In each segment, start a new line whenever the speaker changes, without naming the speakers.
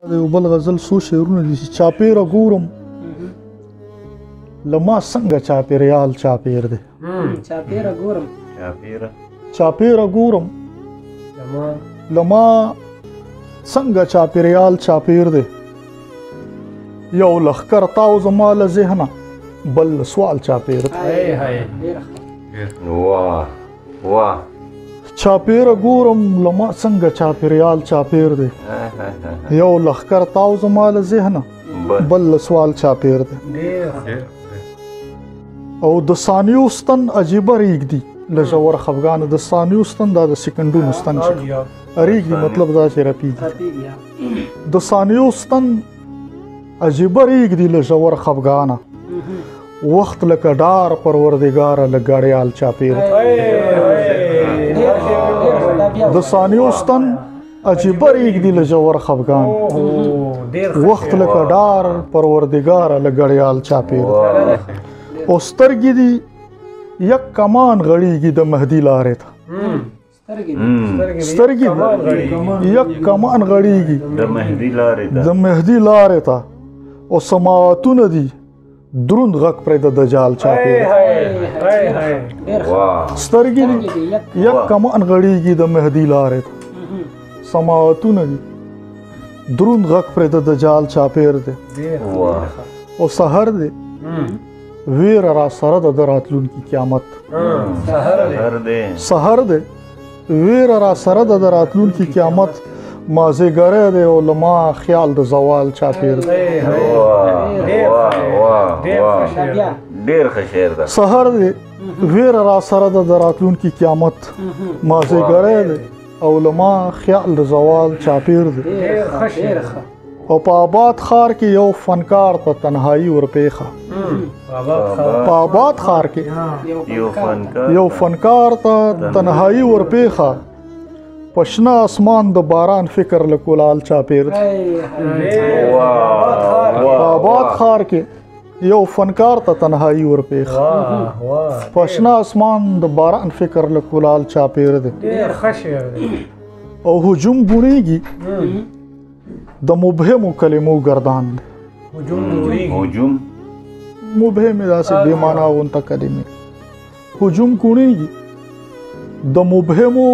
د یو بل غزل څو شعرونه دي چې چاپېره ګورم له ما څنګه چاپېریال چاپېر دی
چاپېره ګورم
چاپېره ګورم له ما څنګه چاپېریال چاپېر دی یو لښکر تاو زما له ذهنه بل سوال چاپېر دی چاپېره ګورم له ما څنګه چاپېریال چاپېر دی یو لښکر تاو زما له ذهنه بل سوال چاپېر دی او د ثانیو ستن عجیبه ریږدي له ژور خفګانه د ثانیو ستن دا د سکندونو ستن چې ریږدي مطلب دا چې رپېږي د ثانیو ستن عجیبه ریږدي له ژور خفګانه وخت لکه ډار پروردګاره له ګاړیال چاپېر دی د ثانیو ستن عجیبه ریږدي له ژور خفګان وخت لکه ډار پروردګاره له ګړیال چاپېر او سترګې دي یک کمان غړېږي د مهدي لارې ته سترګې دي یک کمان غړېږي د مهدي لارې ته او سماواتونه دي دروند غږ پرې د دجال چاپېر سترګې دي یک کمان غړېږي د مهدي لارې ته سماواتونه دي دروند غږ پرې د دجال چاپېر دی او سحر دی ویره را سره د راتلونکي قیامت سحر دی ویره را سره د راتلونکي قیامت مازیګری دی او له ما خیال د زوال چاپېر دی سحر دی ویره را سره د راتلونکي قیامت مازیګری دی او له ما خیال د زوال چاپېر دی او په آباد ښار کې یو فنکار ته تنهایی ورپېښه په آباد ښار کې یو فنکار ته تنهایی ورپېښه په شنه اسمان د باران فکر له کولال چاپېر دی په آباد ښار کې یو فنکار ته تنهایی ورپېښه په شنه اسمان د باران فکر له کولال چاپېر دی او هجوم بونیږي د مبهمو کلمو گردان دی مبهم داسې بې معنا غونته کلمې هجوم کوڼېږي د مبهمو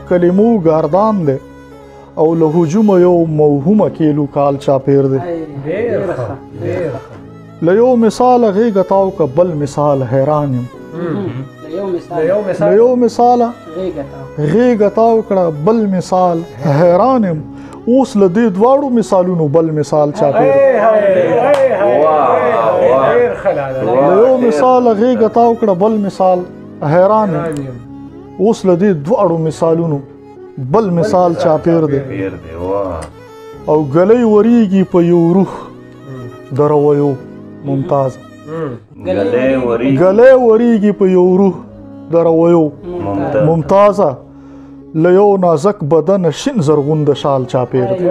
کلمو گردان دی او له هجومه یو موهومه کیلو کال چاپېر دی له یو مثال غېږه تاو که بل مثال حیران یم له یو مثال غېږه تاو کړه بل مثال حیران یم اوس له دې دواړو مثالونو بل مثال چاپېر له یو مثال غېږه تاو کړه بل مثال حیران یم اوس له دې دواړو مثالونو بل مثال چاپېر دی او ګلی وریږي په یو روح د رویو ممتازه ګلی وریږي په یو روح د رویو ممتازه له یو نازک بدن شین زرغون د شال چاپېر دی